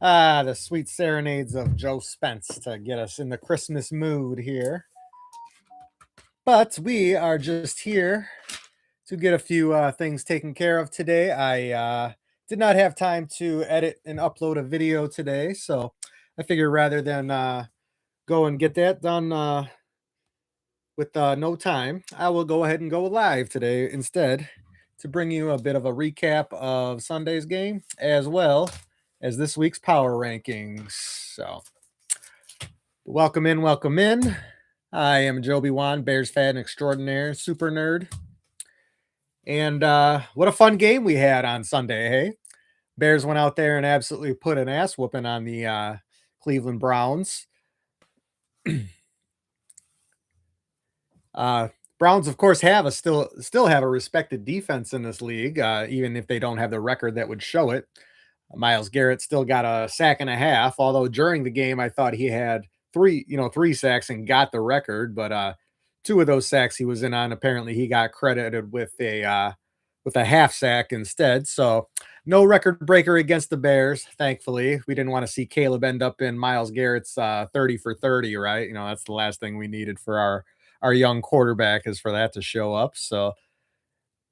The sweet serenades of Joe Spence to get us in the Christmas mood here. But we are just here to get a few things taken care of today. I did not have time to edit and upload a video today, so I figured rather than go and get that done with no time, I will go ahead and go live today instead to bring you a bit of a recap of Sunday's game as well as this week's power rankings. So, welcome in, welcome in. I am Joby Wan, Bears fan extraordinaire, super nerd. And what a fun game we had on Sunday, hey? Bears went out there and absolutely put an ass whooping on the Cleveland Browns. Browns, of course, still have a respected defense in this league, even if they don't have the record that would show it. Myles Garrett still got a sack and a half, although during the game I thought he had three sacks and got the record, but two of those sacks he was in on, apparently he got credited with a half sack instead. So no record breaker against the Bears, thankfully. We didn't want to see Caleb end up in Myles Garrett's 30 for 30, right? That's the last thing we needed for our young quarterback, is for that to show up. So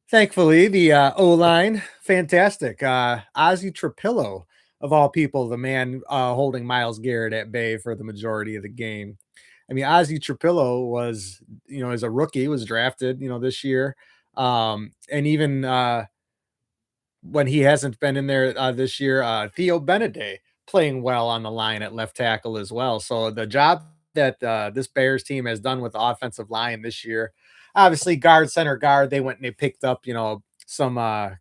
thankfully, the O-line, fantastic. Ozzie Trapillo, of all people, the man holding Myles Garrett at bay for the majority of the game. I mean, Ozzie Trapillo was, as a rookie, was drafted, this year. And even when he hasn't been in there this year, Theo Beneday playing well on the line at left tackle as well. So the job that this Bears team has done with the offensive line this year, obviously guard, center guard, they went and they picked up, some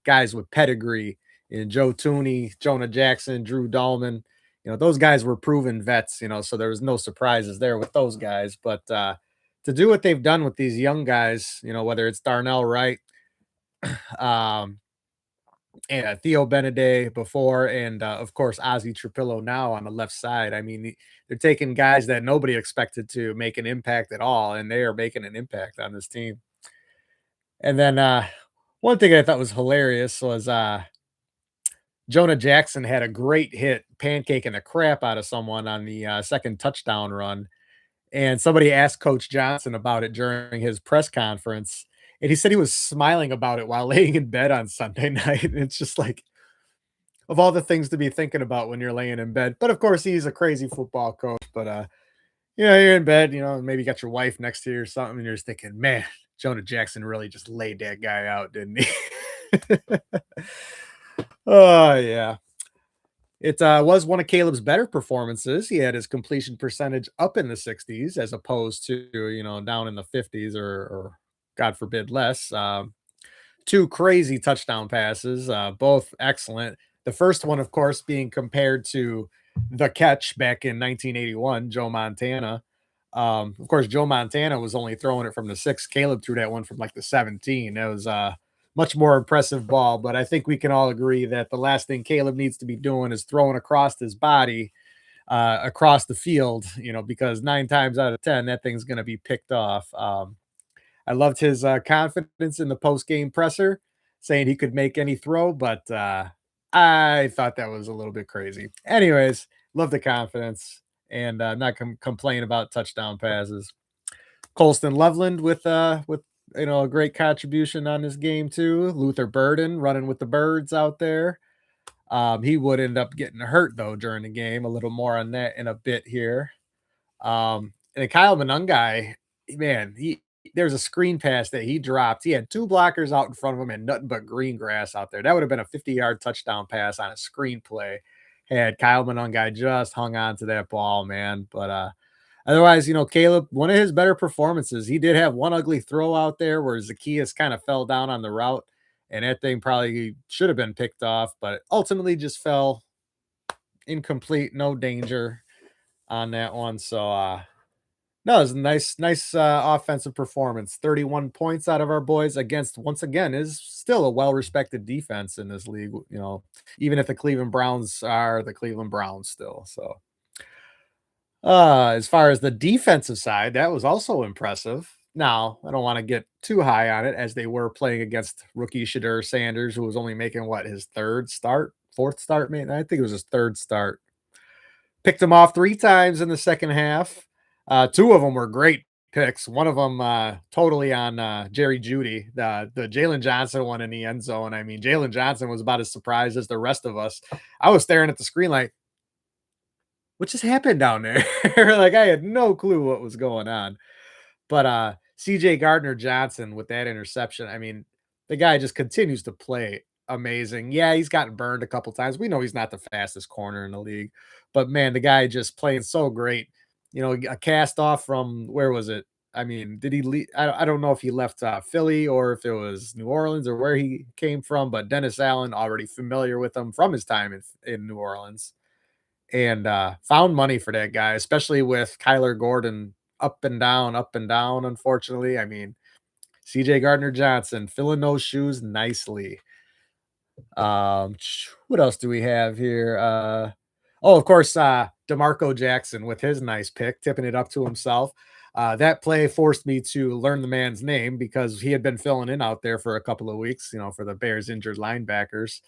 guys with pedigree in Joe Tooney, Jonah Jackson, Drew Dahlman. Those guys were proven vets, so there was no surprises there with those guys. But to do what they've done with these young guys, whether it's Darnell Wright, um, and Theo Beneday before, and of course Ozzie Trapillo now on the left side. I mean, they're taking guys that nobody expected to make an impact at all, and they are making an impact on this team. And then one thing I thought was hilarious was Jonah Jackson had a great hit, pancaking the crap out of someone on the second touchdown run. And somebody asked Coach Johnson about it during his press conference. And he said he was smiling about it while laying in bed on Sunday night. And it's just like, of all the things to be thinking about when you're laying in bed. But of course, he's a crazy football coach. But, you're in bed, maybe you got your wife next to you or something. And you're just thinking, man, Jonah Jackson really just laid that guy out, didn't he? Oh, yeah. It was one of Caleb's better performances. He had his completion percentage up in the 60s as opposed to, down in the 50s or God forbid less. Two crazy touchdown passes, both excellent. The first one, of course, being compared to the catch back in 1981, Joe Montana. Of course, Joe Montana was only throwing it from the 6. Caleb threw that one from like the 17. That was much more impressive ball, but I think we can all agree that the last thing Caleb needs to be doing is throwing across his body, across the field, because 9 times out of 10, that thing's going to be picked off. I loved his confidence in the post-game presser, saying he could make any throw, but I thought that was a little bit crazy. Anyways, love the confidence and not complain about touchdown passes. Colston Loveland with a great contribution on this game too. Luther Burden running with the birds out there. He would end up getting hurt though during the game. A little more on that in a bit here. And Kyle Monangai, man, there's a screen pass that he dropped. He had 2 blockers out in front of him and nothing but green grass out there. That would have been a 50-yard touchdown pass on a screen play had Kyle Monangai just hung on to that ball, man. But otherwise, Caleb, one of his better performances. He did have one ugly throw out there where Zacchaeus kind of fell down on the route, and that thing probably should have been picked off, but ultimately just fell incomplete, no danger on that one. So, no, it was a nice offensive performance. 31 points out of our boys against, once again, is still a well-respected defense in this league, even if the Cleveland Browns are the Cleveland Browns still. So, as far as the defensive side, that was also impressive. Now, I don't want to get too high on it as they were playing against rookie Shadur Sanders, who was only making his fourth start, man. I think it was his third start. Picked him off 3 times in the second half. 2 of them were great picks. One of them totally on, Jerry Jeudy, the Jalen Johnson one in the end zone. I mean, Jalen Johnson was about as surprised as the rest of us. I was staring at the screen like, "What just happened down there?" Like, I had no clue what was going on. But, CJ Gardner-Johnson with that interception, I mean, the guy just continues to play amazing. Yeah, he's gotten burned a couple times. We know he's not the fastest corner in the league, but man, the guy just playing so great. You know, a cast off from where was it? I mean, did he leave? I don't know if he left Philly or if it was New Orleans or where he came from, but Dennis Allen already familiar with him from his time in New Orleans and found money for that guy, especially with Kyler Gordon up and down, unfortunately. I mean, CJ Gardner Johnson filling those shoes nicely. What else do we have here? Oh, of course, DeMarco Jackson with his nice pick, tipping it up to himself. That play forced me to learn the man's name because he had been filling in out there for a couple of weeks, for the Bears injured linebackers.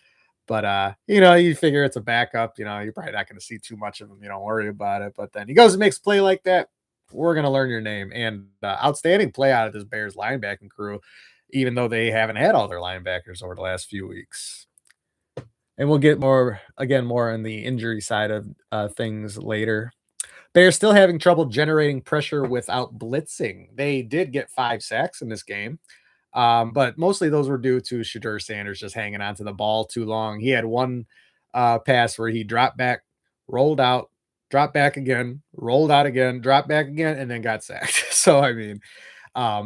But you figure it's a backup, you're probably not going to see too much of him. You don't worry about it. But then he goes and makes a play like that. We're going to learn your name. And outstanding play out of this Bears linebacking crew, even though they haven't had all their linebackers over the last few weeks. And we'll get more on the injury side of things later. Bears still having trouble generating pressure without blitzing. They did get 5 sacks in this game, but mostly those were due to Shadur Sanders just hanging onto the ball too long. He had one pass where he dropped back, rolled out, dropped back again, rolled out again, dropped back again, and then got sacked. So, I mean,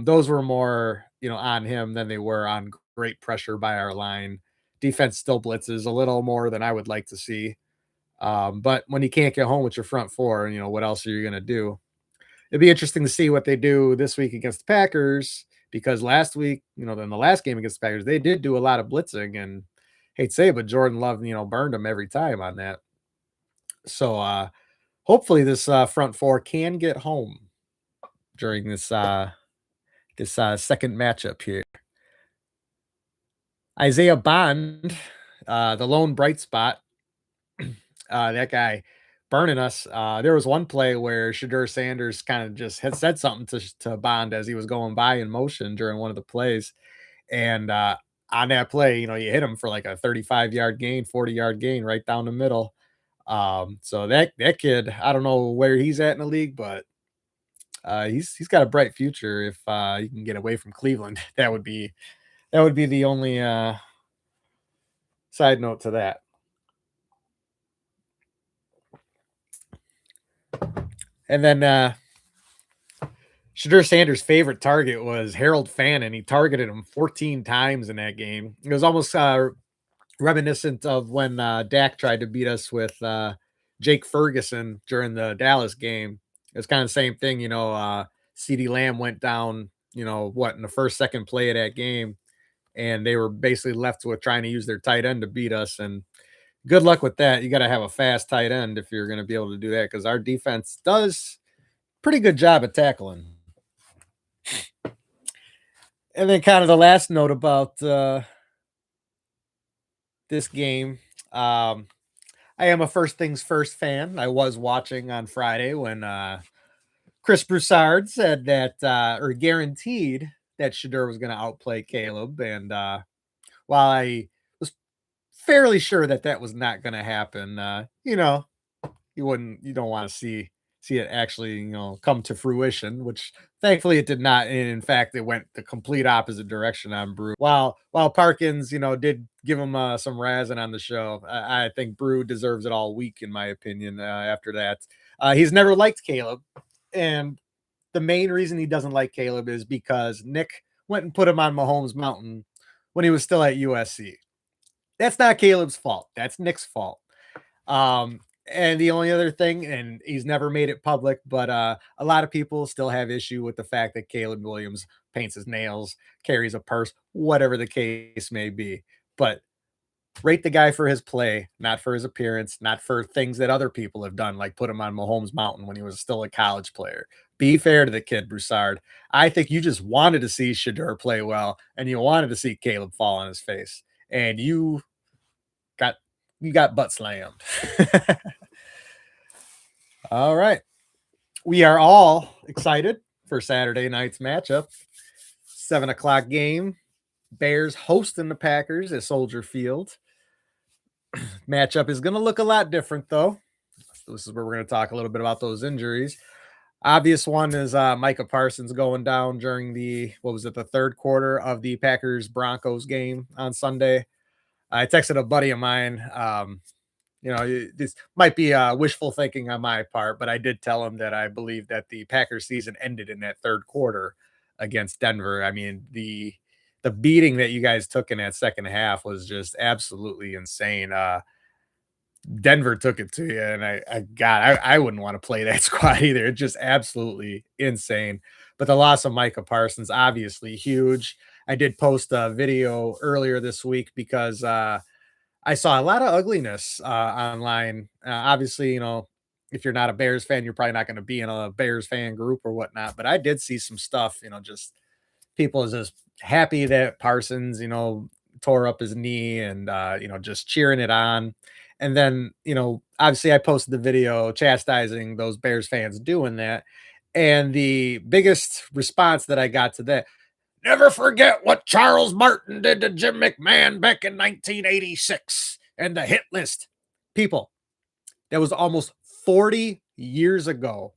those were more, on him than they were on great pressure by our line. Defense still blitzes a little more than I would like to see. But when you can't get home with your front four, what else are you going to do? It'd be interesting to see what they do this week against the Packers because last week, in the last game against the Packers, they did do a lot of blitzing and hate to say it, but Jordan Love, burned them every time on that. So hopefully this front four can get home during this second matchup here. Isaiah Bond, the lone bright spot, that guy burning us. There was one play where Shadur Sanders kind of just had said something to Bond as he was going by in motion during one of the plays. And on that play, you hit him for like a 35-yard gain, 40-yard gain right down the middle. So that kid, I don't know where he's at in the league, but he's got a bright future if he can get away from Cleveland. That would be the only side note to that. And then Shadur Sanders' favorite target was Harold Fannin. He targeted him 14 times in that game. It was almost reminiscent of when Dak tried to beat us with Jake Ferguson during the Dallas game. It's kind of the same thing, CeeDee Lamb went down, in the first, second play of that game, and they were basically left with trying to use their tight end to beat us. And good luck with that. You got to have a fast tight end if you're going to be able to do that because our defense does pretty good job at tackling. And then kind of the last note about this game. I am a first things first fan. I was watching on Friday when Chris Broussard said that or guaranteed that Shadur was going to outplay Caleb. And while I was fairly sure that was not going to happen, you don't want to see it actually, come to fruition, which thankfully it did not. And in fact, it went the complete opposite direction on Brew. While Parkins, did give him some razzing on the show, I think Brew deserves it all week, in my opinion. After that, he's never liked Caleb, and the main reason he doesn't like Caleb is because Nick went and put him on Mahomes Mountain when he was still at USC. That's not Caleb's fault. That's Nick's fault. And the only other thing, and he's never made it public, but a lot of people still have issue with the fact that Caleb Williams paints his nails, carries a purse, whatever the case may be. But rate the guy for his play, not for his appearance, not for things that other people have done, like put him on Mahomes Mountain when he was still a college player. Be fair to the kid, Broussard. I think you just wanted to see Shadur play well, and you wanted to see Caleb fall on his face, and you got butt slammed. All right. We are all excited for Saturday night's matchup. 7 o'clock game. Bears hosting the Packers at Soldier Field. Matchup is going to look a lot different, though. This is where we're going to talk a little bit about those injuries. Obvious one is Micah Parsons going down during what was it, the third quarter of the Packers Broncos game on Sunday. I texted a buddy of mine. This might be wishful thinking on my part, but I did tell him that I believe that the Packers season ended in that third quarter against Denver. I mean, the beating that you guys took in that second half was just absolutely insane. Denver took it to you, and I wouldn't want to play that squad either. It's just absolutely insane. But the loss of Micah Parsons obviously huge. I did post a video earlier this week because I saw a lot of ugliness online. Obviously, if you're not a Bears fan, you're probably not going to be in a Bears fan group or whatnot. But I did see some stuff, just people just happy that Parsons, tore up his knee and, just cheering it on. And then, obviously I posted the video chastising those Bears fans doing that. And the biggest response that I got to that, never forget what Charles Martin did to Jim McMahon back in 1986 and the hit list. People, that was almost 40 years ago.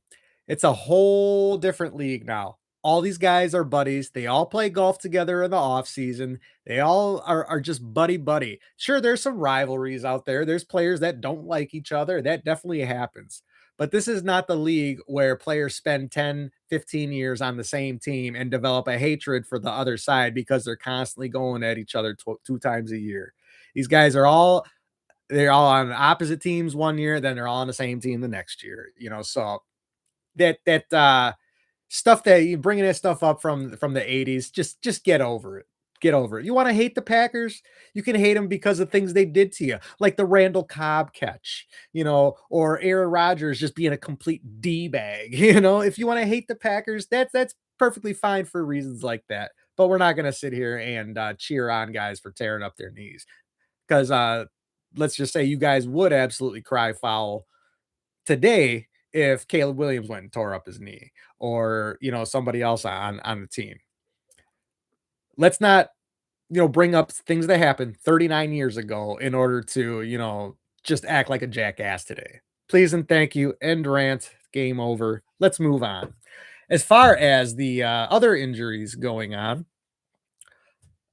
It's a whole different league now. All these guys are buddies. They all play golf together in the off season. They all are just buddy buddy. Sure, there's some rivalries out there. There's players that don't like each other. That definitely happens. But this is not the league where players spend 10, 15 years on the same team and develop a hatred for the other side because they're constantly going at each other two times a year. These guys are they're all on opposite teams one year, then they're all on the same team the next year. So that stuff that you bringing that stuff up from the 80s, just get over it. Get over it. You want to hate the Packers? You can hate them because of things they did to you, like the Randall Cobb catch, or Aaron Rodgers just being a complete D bag. If you want to hate the Packers, that's perfectly fine for reasons like that. But we're not going to sit here and cheer on guys for tearing up their knees because let's just say you guys would absolutely cry foul today if Caleb Williams went and tore up his knee or, somebody else on the team. Let's not, bring up things that happened 39 years ago in order to, just act like a jackass today. Please and thank you. End rant. Game over. Let's move on. As far as the other injuries going on,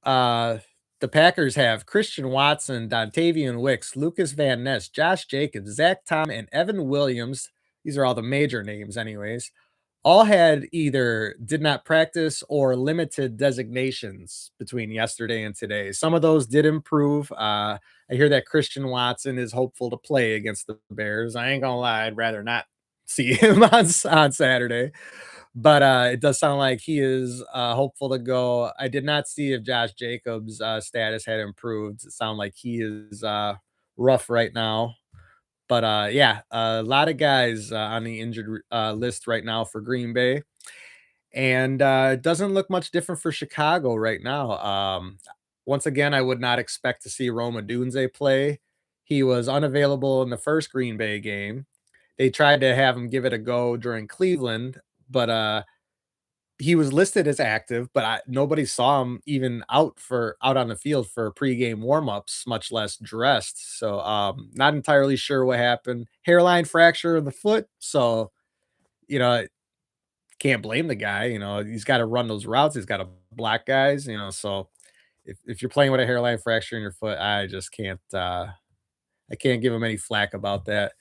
uh, the Packers have Christian Watson, Dontavian Wicks, Lucas Van Ness, Josh Jacobs, Zach Tom, and Evan Williams. These are all the major names, anyways. All had either did not practice or limited designations between yesterday and today. Some of those did improve. I hear that Christian Watson is hopeful to play against the Bears. I ain't gonna lie, I'd rather not see him on Saturday. But it does sound like he is hopeful to go. I did not see if Josh Jacobs' status had improved. It sounds like he is rough right now. But yeah, a lot of guys on the injured list right now for Green Bay. And it doesn't look much different for Chicago right now. Once again, I would not expect to see Roma Dunze play. He was unavailable in the first Green Bay game. They tried to have him give it a go during Cleveland, but he was listed as active, but nobody saw him even out on the field for pregame warmups, much less dressed. So not entirely sure what happened. Hairline fracture of the foot, so you know can't blame the guy. He's got to run those routes. He's got to block guys. So if you're playing with a hairline fracture in your foot, I just can't. I can't give him any flack about that.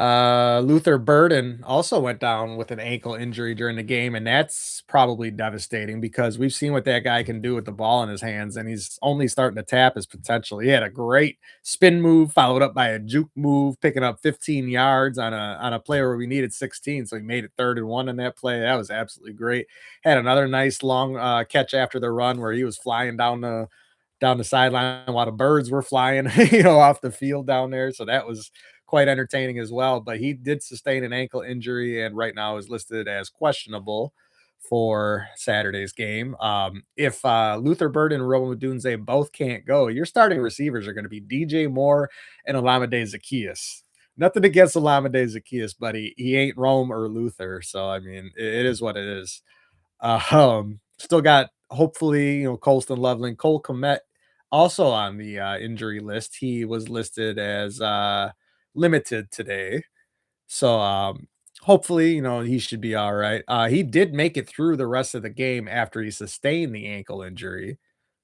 Luther Burden also went down with an ankle injury during the game, and that's probably devastating because we've seen what that guy can do with the ball in his hands, and he's only starting to tap his potential. He had a great spin move followed up by a juke move, picking up 15 yards on a play where we needed 16, so he made it 3rd and 1 in that play. That was absolutely great. Had another nice long catch after the run where he was flying down the sideline while the birds were flying, off the field down there. So that was quite entertaining as well. But he did sustain an ankle injury and right now is listed as questionable for Saturday's game. If Luther Bird and Roma both can't go, your starting receivers are going to be DJ Moore and Olamide Zaccheaus. Nothing against Olamide Zaccheaus, but he ain't Rome or Luther, so, I mean, it is what it is. Still got, hopefully, Colston Loveland. Cole Kmet also on the, injury list. He was listed as, limited today. So, hopefully, he should be alright. He did make it through the rest of the game after he sustained the ankle injury.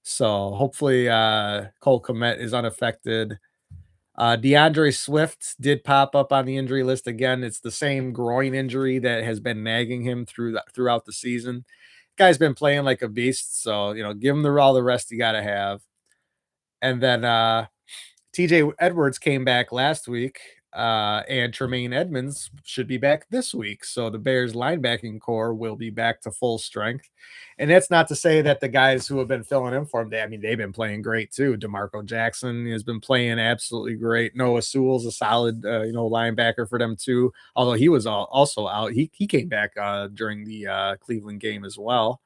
So, hopefully, Cole Kmet is unaffected. DeAndre Swift did pop up on the injury list again. It's the same groin injury that has been nagging him throughout the season. Guy's been playing like a beast, so, give him all the rest you gotta have. And then, TJ Edwards came back last week, and Tremaine Edmonds should be back this week. So the Bears linebacking core will be back to full strength. And that's not to say that the guys who have been filling in for him, they've been playing great too. DeMarco Jackson has been playing absolutely great. Noah Sewell's a solid, linebacker for them too. Although he was also out, he came back during the Cleveland game as well.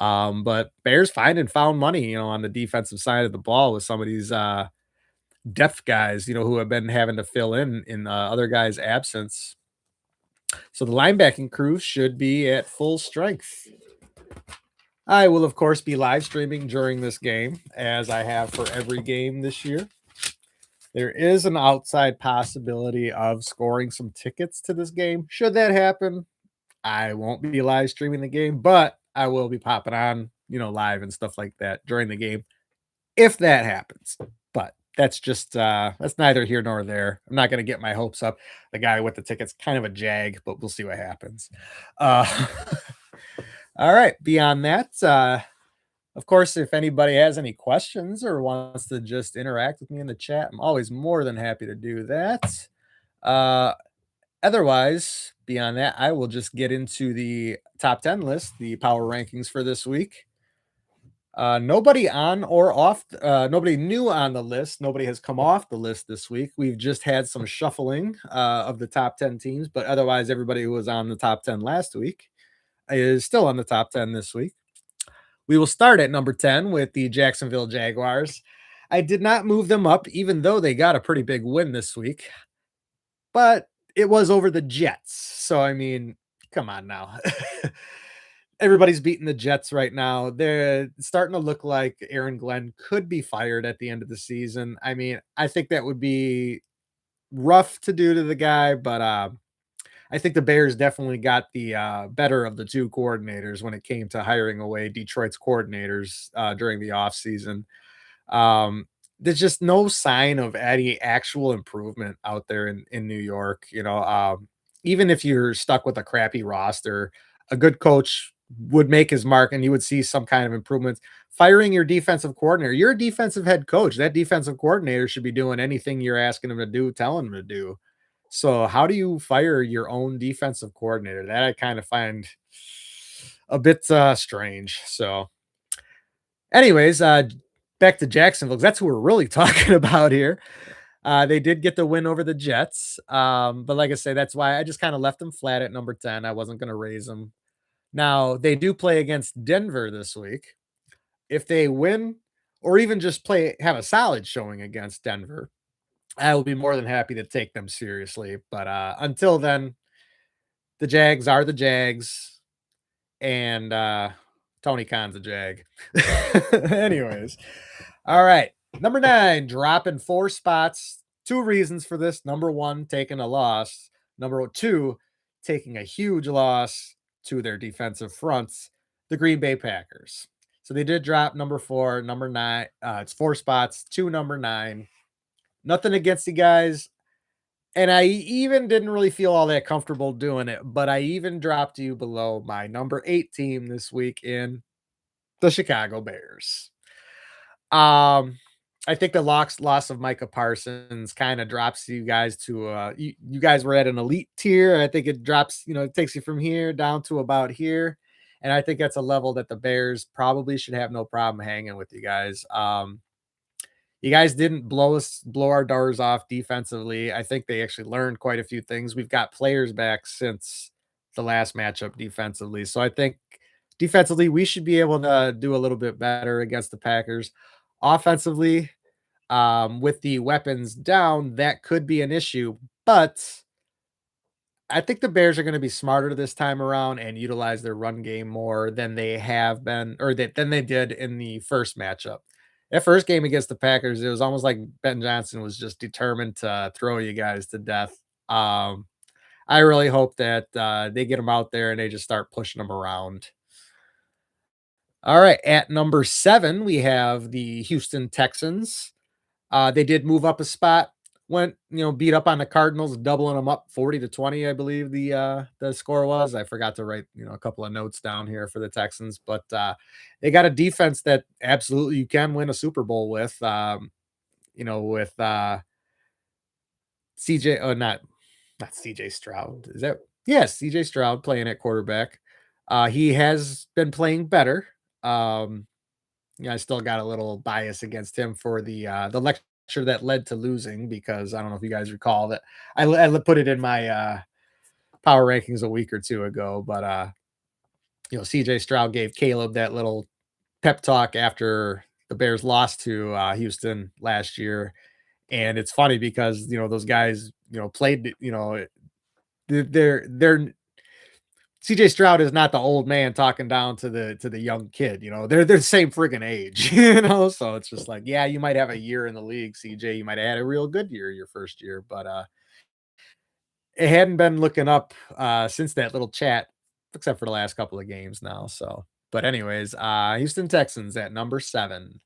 But Bears found money, on the defensive side of the ball with some of these depth guys, who have been having to fill in other guys' absence. So the linebacking crew should be at full strength. I will, of course, be live streaming during this game, as I have for every game this year. There is an outside possibility of scoring some tickets to this game. Should that happen, I won't be live streaming the game, but I will be popping on, live and stuff like that during the game if that happens. But that's just that's neither here nor there. I'm not going to get my hopes up. The guy with the ticket's kind of a jag, but we'll see what happens. All right. Beyond that, of course, if anybody has any questions or wants to just interact with me in the chat, I'm always more than happy to do that. Otherwise, beyond that, I will just get into the top 10 list, the power rankings for this week. Nobody on or off, nobody new on the list. Nobody has come off the list this week. We've just had some shuffling of the top 10 teams, but otherwise, everybody who was on the top 10 last week is still on the top 10 this week. We will start at number 10 with the Jacksonville Jaguars. I did not move them up, even though they got a pretty big win this week, but it was over the Jets. So, I mean, come on now. Everybody's beating the Jets right now. They're starting to look like Aaron Glenn could be fired at the end of the season. I mean, I think that would be rough to do to the guy, but I think the Bears definitely got the better of the two coordinators when it came to hiring away Detroit's coordinators during the offseason. There's just no sign of any actual improvement out there in New York. Even if you're stuck with a crappy roster, a good coach would make his mark and you would see some kind of improvements. Firing your defensive coordinator, you're a defensive head coach. That defensive coordinator should be doing anything you're asking him to do, telling him to do. So how do you fire your own defensive coordinator? That I kind of find a bit strange. So anyways, back to Jacksonville, 'cause that's who we're really talking about here. They did get the win over the Jets. But like I say, that's why I just kind of left them flat at number 10. I wasn't going to raise them. Now they do play against Denver this week. If they win or even just have a solid showing against Denver, I will be more than happy to take them seriously. But until then, the Jags are the Jags, and Tony Khan's a Jag. Anyways, all right. Number 9, dropping 4 spots. 2 reasons for this. Number 1, taking a loss. Number 2, taking a huge loss to their defensive fronts, the Green Bay Packers. So they did drop number 4, number 9. It's 4 spots to number 9. Nothing against the guys. And I even didn't really feel all that comfortable doing it, but I even dropped you below my number 8 team this week in the Chicago Bears. I think the loss of Micah Parsons kind of drops you guys to you guys were at an elite tier. I think it drops, it takes you from here down to about here. And I think that's a level that the Bears probably should have no problem hanging with you guys. You guys didn't blow our doors off defensively. I think they actually learned quite a few things. We've got players back since the last matchup defensively. So I think defensively, we should be able to do a little bit better against the Packers. Offensively, with the weapons down, that could be an issue. but I think the Bears are gonna be smarter this time around and utilize their run game more than they have been or than they did in the first matchup. That first game against the Packers, it was almost like Ben Johnson was just determined to throw you guys to death. Um, I really hope that, they get them out there and they just start pushing them around. All right, at number 7, we have the Houston Texans. They did move up a spot, went, beat up on the Cardinals, doubling them up 40-20, I believe the score was. I forgot to write, a couple of notes down here for the Texans, but they got a defense that absolutely you can win a Super Bowl with. With CJ, oh, not CJ Stroud. Is that yes, CJ Stroud playing at quarterback. He has been playing better. Um, I still got a little bias against him for the lecture that led to losing because I don't know if you guys recall that I put it in my power rankings a week or two ago, but CJ Stroud gave Caleb that little pep talk after the Bears lost to Houston last year, and it's funny because those guys played they're CJ Stroud is not the old man talking down to the young kid, they're the same friggin' age, so it's just like, yeah, you might have a year in the league, CJ, you might have had a real good year your first year, but it hadn't been looking up since that little chat, except for the last couple of games now. So, but anyways, Houston Texans at number 7.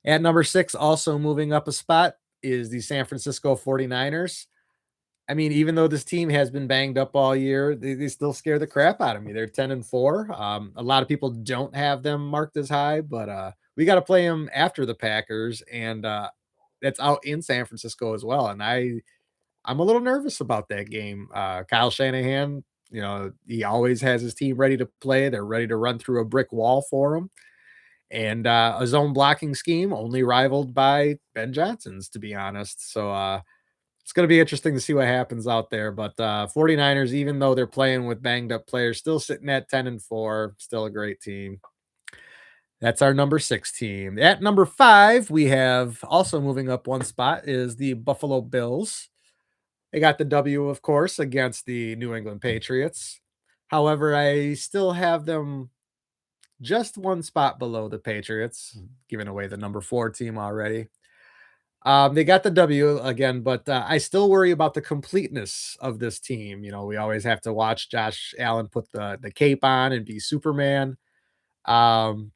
At number 6, also moving up a spot, is the San Francisco 49ers. I mean, even though this team has been banged up all year, they still scare the crap out of me. They're 10-4. A lot of people don't have them marked as high, but we got to play them after the Packers, and that's out in San Francisco as well. And I'm a little nervous about that game. Kyle Shanahan, he always has his team ready to play. They're ready to run through a brick wall for him. And a zone blocking scheme only rivaled by Ben Johnson's, to be honest. So it's going to be interesting to see what happens out there. But 49ers, even though they're playing with banged up players, still sitting at 10-4, still a great team. That's our number 6 team. At number 5, we have also moving up one spot is the Buffalo Bills. They got the W, of course, against the New England Patriots. However, I still have them just one spot below the Patriots, giving away the number 4 team already. They got the W again, but I still worry about the completeness of this team. We always have to watch Josh Allen put the cape on and be Superman. Um,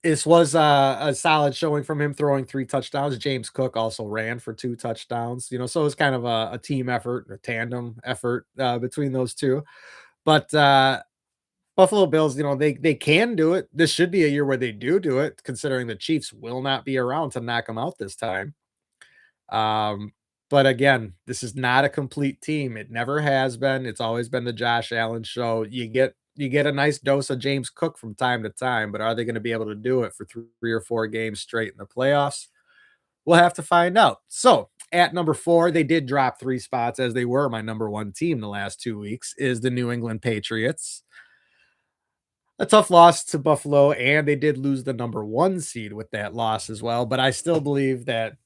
this was a solid showing from him throwing 3 touchdowns. James Cook also ran for 2 touchdowns, so it was kind of a team effort, a tandem effort between those two. But Buffalo Bills, they can do it. This should be a year where they do it, considering the Chiefs will not be around to knock them out this time. Um, but again, this is not a complete team. It never has been. It's always been the Josh Allen show. You get a nice dose of James Cook from time to time, but are they going to be able to do it for 3 or 4 games straight in the playoffs? We'll have to find out. So at number 4, they did drop 3 spots as they were my number 1 team the last 2 weeks, is the New England Patriots. A tough loss to Buffalo, and they did lose the number 1 seed with that loss as well. But I still believe that,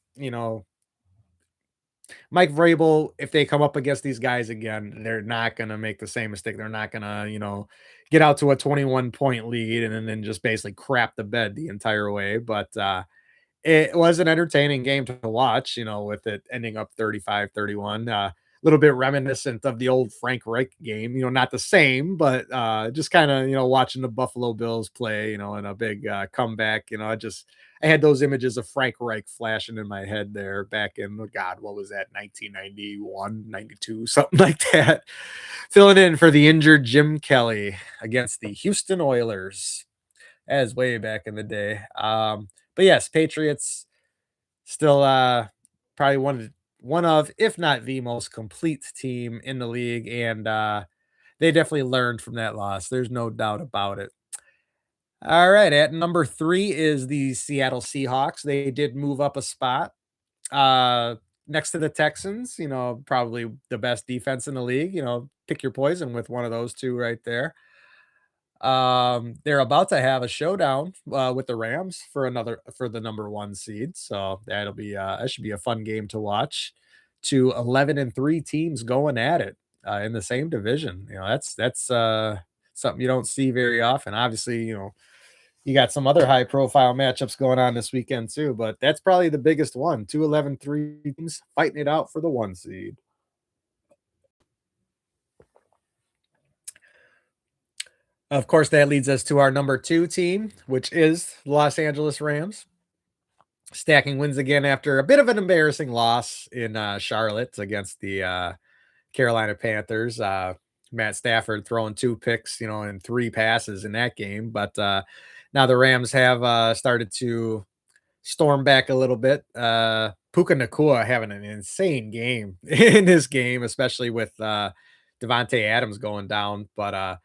Mike Vrabel, if they come up against these guys again, they're not going to make the same mistake. They're not going to, get out to a 21-point lead and then just basically crap the bed the entire way. But it was an entertaining game to watch, with it ending up 35-31. A little bit reminiscent of the old Frank Reich game, not the same, but just kind of, watching the Buffalo Bills play, in a big comeback. I had those images of Frank Reich flashing in my head there back in, oh God, what was that, 1991, 92, something like that. Filling in for the injured Jim Kelly against the Houston Oilers, as way back in the day. But yes, Patriots still probably one of, if not the most complete team in the league, and they definitely learned from that loss. There's no doubt about it. All right, at number 3 is the Seattle Seahawks. They did move up a spot. Uh Next to the Texans, probably the best defense in the league. Pick your poison with one of those two right there. They're about to have a showdown with the Rams for the number 1 seed. So that should be a fun game to watch. to 11-3 teams going at it in the same division. That's something you don't see very often. Obviously, you got some other high profile matchups going on this weekend too, but that's probably the biggest one. 2 11-3 teams fighting it out for the 1 seed. Of course, that leads us to our number 2 team, which is the Los Angeles Rams. Stacking wins again after a bit of an embarrassing loss in Charlotte against the Carolina Panthers. Matt Stafford throwing 2 picks, and 3 passes in that game. But now the Rams have started to storm back a little bit. Puka Nakua having an insane game in this game, especially with Devontae Adams going down. But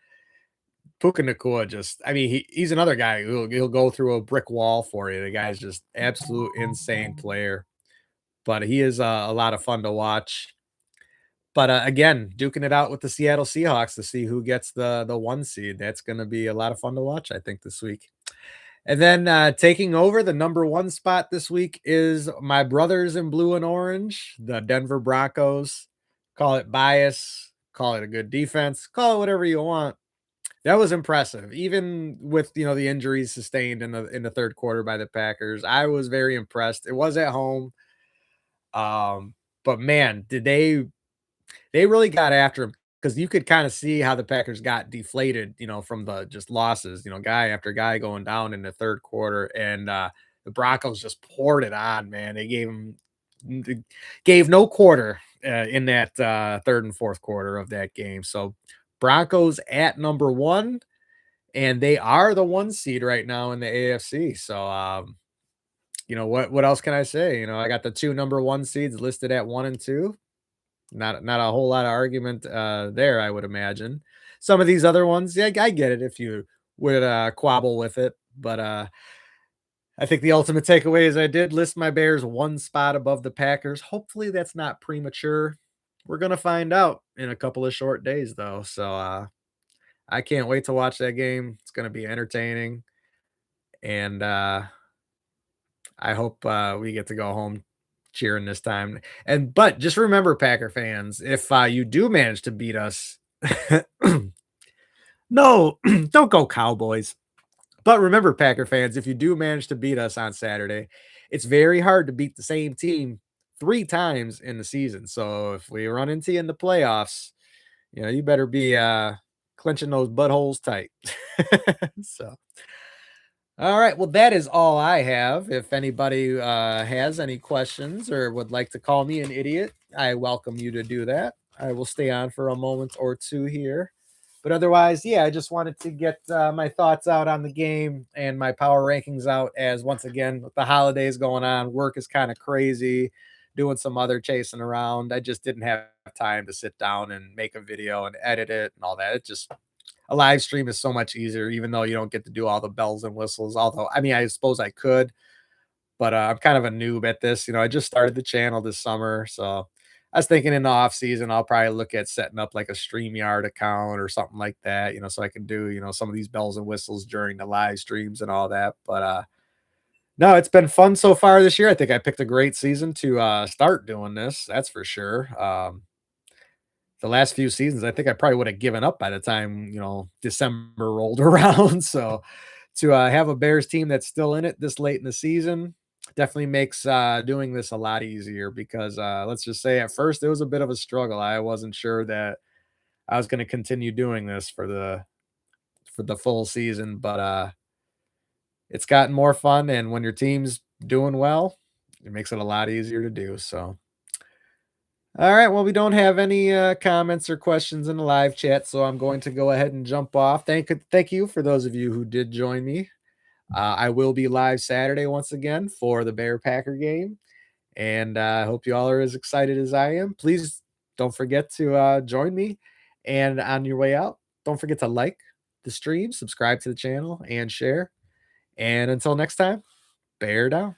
Puka Nakua just, I mean, he's another guy who he'll go through a brick wall for you. The guy's just absolute insane player, but he is a lot of fun to watch. But again, duking it out with the Seattle Seahawks to see who gets the 1 seed. That's going to be a lot of fun to watch, I think, this week. And then taking over the number 1 spot this week is my brothers in blue and orange, the Denver Broncos. Call it bias, call it a good defense, call it whatever you want. That was impressive, even with the injuries sustained in the third quarter by the Packers. I was very impressed. It was at home, but man, did they really got after him because you could kind of see how the Packers got deflated, from the just losses, guy after guy going down in the third quarter, and the Broncos just poured it on. Man, they gave no quarter in that third and fourth quarter of that game. So Broncos at number 1, and they are the 1 seed right now in the AFC. So what else can I say? I got the 2 number 1 seeds listed at 1 and 2. Not a whole lot of argument there, I would imagine. Some of these other ones, yeah, I get it if you would quabble with it, but I think the ultimate takeaway is I did list my Bears 1 spot above the Packers. Hopefully that's not premature. We're gonna find out in a couple of short days though. So I can't wait to watch that game. It's gonna be entertaining. And I hope we get to go home cheering this time. But just remember, Packer fans, if you do manage to beat us, no, don't go Cowboys. But remember, Packer fans, if you do manage to beat us on Saturday, it's very hard to beat the same team 3 times in the season. So if we run into you in the playoffs, you better be clenching those buttholes tight. So. All right. Well, that is all I have. If anybody has any questions or would like to call me an idiot, I welcome you to do that. I will stay on for a moment or two here. But otherwise, yeah, I just wanted to get my thoughts out on the game and my power rankings out as once again, with the holidays going on, work is kind of crazy, doing some other chasing around. I just didn't have time to sit down and make a video and edit it and all that. It just a live stream is so much easier, even though you don't get to do all the bells and whistles. Although, I mean, I suppose I could, but I'm kind of a noob at this. I just started the channel this summer. So I was thinking in the off season, I'll probably look at setting up like a StreamYard account or something like that, so I can do, some of these bells and whistles during the live streams and all that. But no, it's been fun so far this year. I think I picked a great season to start doing this. That's for sure. The last few seasons, I think I probably would have given up by the time, December rolled around. So to have a Bears team that's still in it this late in the season definitely makes doing this a lot easier because let's just say at first it was a bit of a struggle. I wasn't sure that I was going to continue doing this for the full season, but it's gotten more fun. And when your team's doing well, it makes it a lot easier to do. So all right. Well, we don't have any comments or questions in the live chat, so I'm going to go ahead and jump off. Thank you for those of you who did join me. I will be live Saturday once again for the Bear Packer game, and I hope you all are as excited as I am. Please don't forget to join me, and on your way out, don't forget to like the stream, subscribe to the channel, and share. And until next time, bear down.